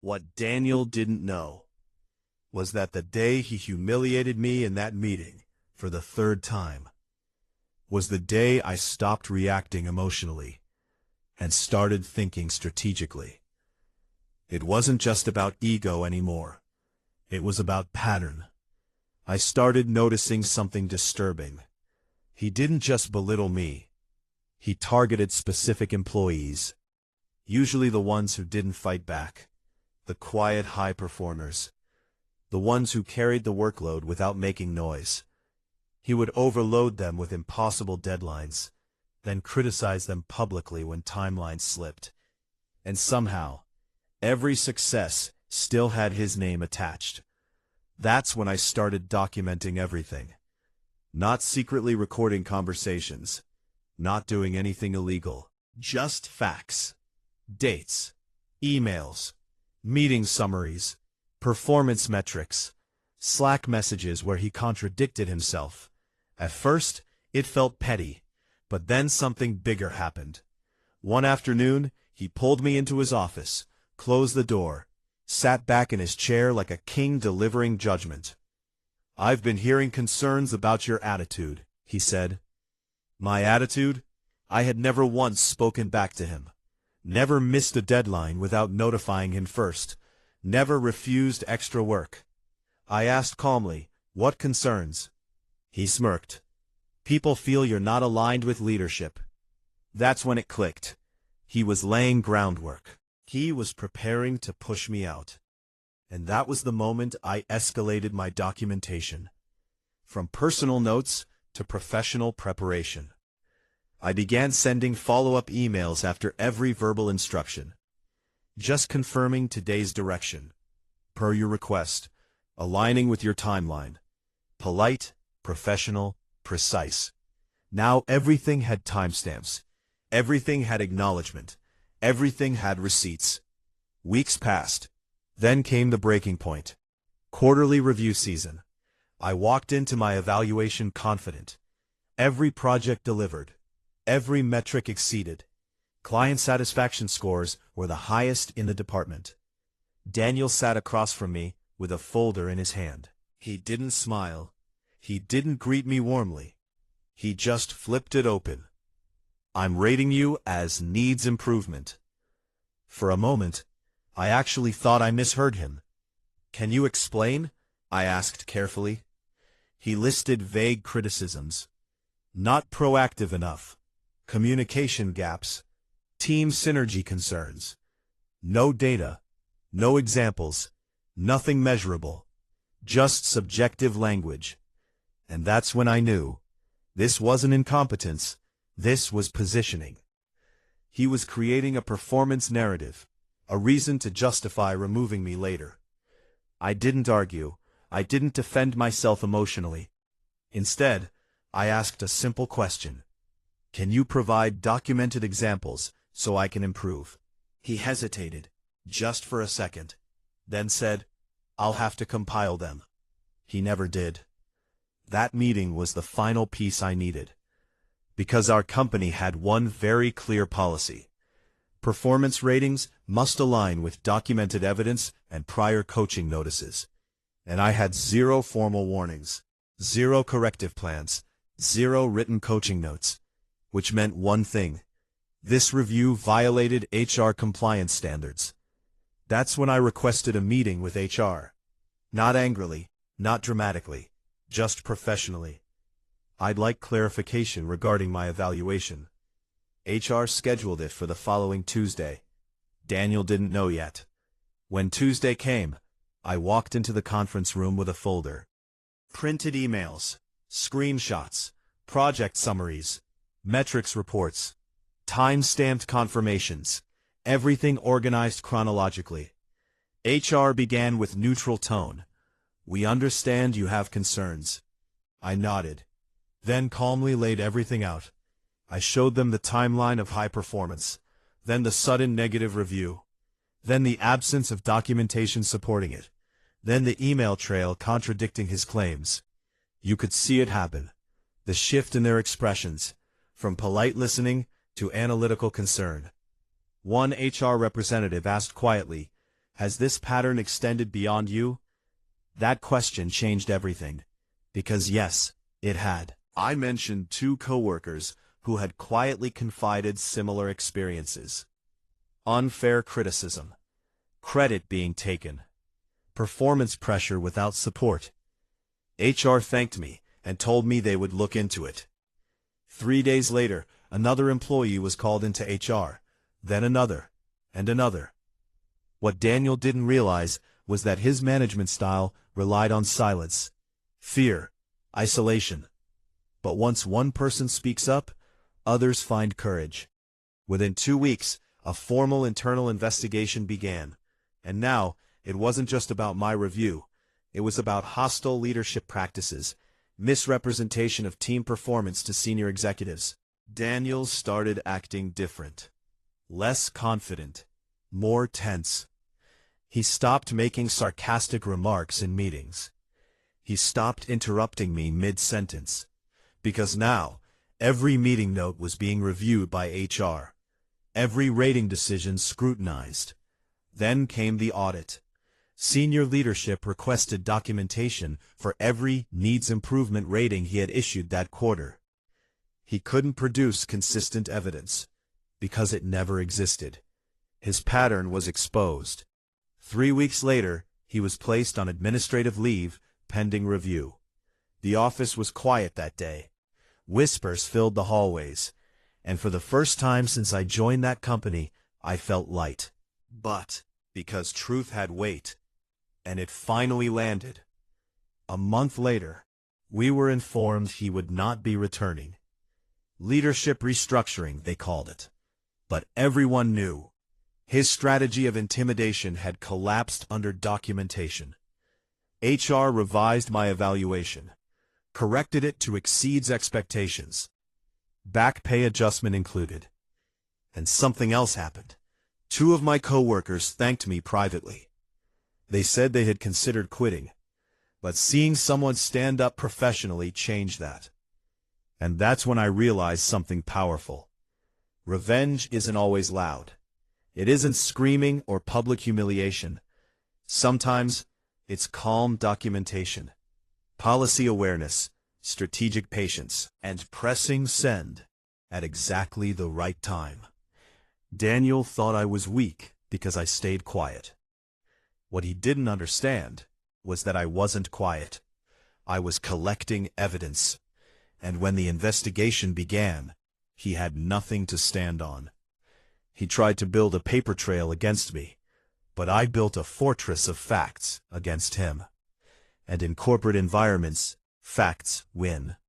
What Daniel didn't know was that the day he humiliated me in that meeting for the third time was the day I stopped reacting emotionally and started thinking strategically. It wasn't just about ego anymore. It was about pattern. I started noticing something disturbing. He didn't just belittle me. He targeted specific employees, usually the ones who didn't fight back, the quiet high performers, the ones who carried the workload without making noise. He would overload them with impossible deadlines, then criticize them publicly when timelines slipped. And somehow, every success still had his name attached. That's when I started documenting everything. Not secretly recording conversations, not doing anything illegal, just facts, dates, emails, meeting summaries, performance metrics, Slack messages where he contradicted himself. At first, it felt petty, but then something bigger happened. One afternoon, he pulled me into his office, closed the door, sat back in his chair like a king delivering judgment. "I've been hearing concerns about your attitude," he said. My attitude? I had never once spoken back to him. Never missed a deadline without notifying him first. Never refused extra work. I asked calmly, "What concerns?" He smirked. "People feel you're not aligned with leadership." That's when it clicked. He was laying groundwork. He was preparing to push me out. And that was the moment I escalated my documentation. From personal notes to professional preparation. I began sending follow-up emails after every verbal instruction. Just confirming today's direction. Per your request. Aligning with your timeline. Polite, professional, precise. Now everything had timestamps. Everything had acknowledgement. Everything had receipts. Weeks passed. Then came the breaking point. Quarterly review season. I walked into my evaluation confident. Every project delivered. Every metric exceeded. Client satisfaction scores were the highest in the department. Daniel sat across from me with a folder in his hand. He didn't smile. He didn't greet me warmly. He just flipped it open. "I'm rating you as needs improvement." For a moment, I actually thought I misheard him. "Can you explain?" I asked carefully. He listed vague criticisms. Not proactive enough. Communication gaps. Team synergy concerns. No data. No examples. Nothing measurable. Just subjective language. And that's when I knew. This wasn't incompetence. This was positioning. He was creating a performance narrative. A reason to justify removing me later. I didn't argue. I didn't defend myself emotionally. Instead, I asked a simple question. "Can you provide documented examples so I can improve?" He hesitated, just for a second, then said, "I'll have to compile them." He never did. That meeting was the final piece I needed. Because our company had one very clear policy. Performance ratings must align with documented evidence and prior coaching notices. And I had zero formal warnings, zero corrective plans, zero written coaching notes, which meant one thing. This review violated HR compliance standards. That's when I requested a meeting with HR. Not angrily, not dramatically, just professionally. I'd like clarification regarding my evaluation. HR scheduled it for the following Tuesday. Daniel didn't know yet. When Tuesday came, I walked into the conference room with a folder. Printed emails, screenshots, project summaries, metrics reports, time-stamped confirmations, everything organized chronologically. HR began with neutral tone. "We understand you have concerns." I nodded, then calmly laid everything out. I showed them the timeline of high performance, then the sudden negative review, then the absence of documentation supporting it, then the email trail contradicting his claims. You could see it happen, the shift in their expressions, from polite listening to analytical concern. One HR representative asked quietly, Has this pattern extended beyond you? That question changed everything. Because yes, it had. I mentioned 2 coworkers who had quietly confided similar experiences. Unfair criticism, credit being taken, performance pressure without support. HR thanked me and told me they would look into it. 3 days later, another employee was called into HR, then another, and another. What Daniel didn't realize was that his management style relied on silence, fear, isolation. But once one person speaks up, others find courage. Within 2 weeks, a formal internal investigation began. And now, it wasn't just about my review. It was about hostile leadership practices, misrepresentation of team performance to senior executives. Daniel started acting different. Less confident, more tense. He stopped making sarcastic remarks in meetings. He stopped interrupting me mid-sentence. Because now, every meeting note was being reviewed by HR. Every rating decision scrutinized. Then came the audit. Senior leadership requested documentation for every needs improvement rating he had issued that quarter. He couldn't produce consistent evidence, because it never existed. His pattern was exposed. 3 weeks later, he was placed on administrative leave, pending review. The office was quiet that day. Whispers filled the hallways, and for the first time since I joined that company, I felt light. But, because truth had weight, and it finally landed. A month later, we were informed he would not be returning. Leadership restructuring, they called it. But everyone knew. His strategy of intimidation had collapsed under documentation. HR revised my evaluation, corrected it to exceed expectations. Back pay adjustment included. And something else happened. 2 of my coworkers thanked me privately. They said they had considered quitting, but seeing someone stand up professionally changed that. And that's when I realized something powerful. Revenge isn't always loud. It isn't screaming or public humiliation. Sometimes, it's calm documentation, policy awareness, strategic patience, and pressing send at exactly the right time. Daniel thought I was weak because I stayed quiet. What he didn't understand was that I wasn't quiet. I was collecting evidence, and when the investigation began, he had nothing to stand on. He tried to build a paper trail against me, but I built a fortress of facts against him. And in corporate environments, facts win.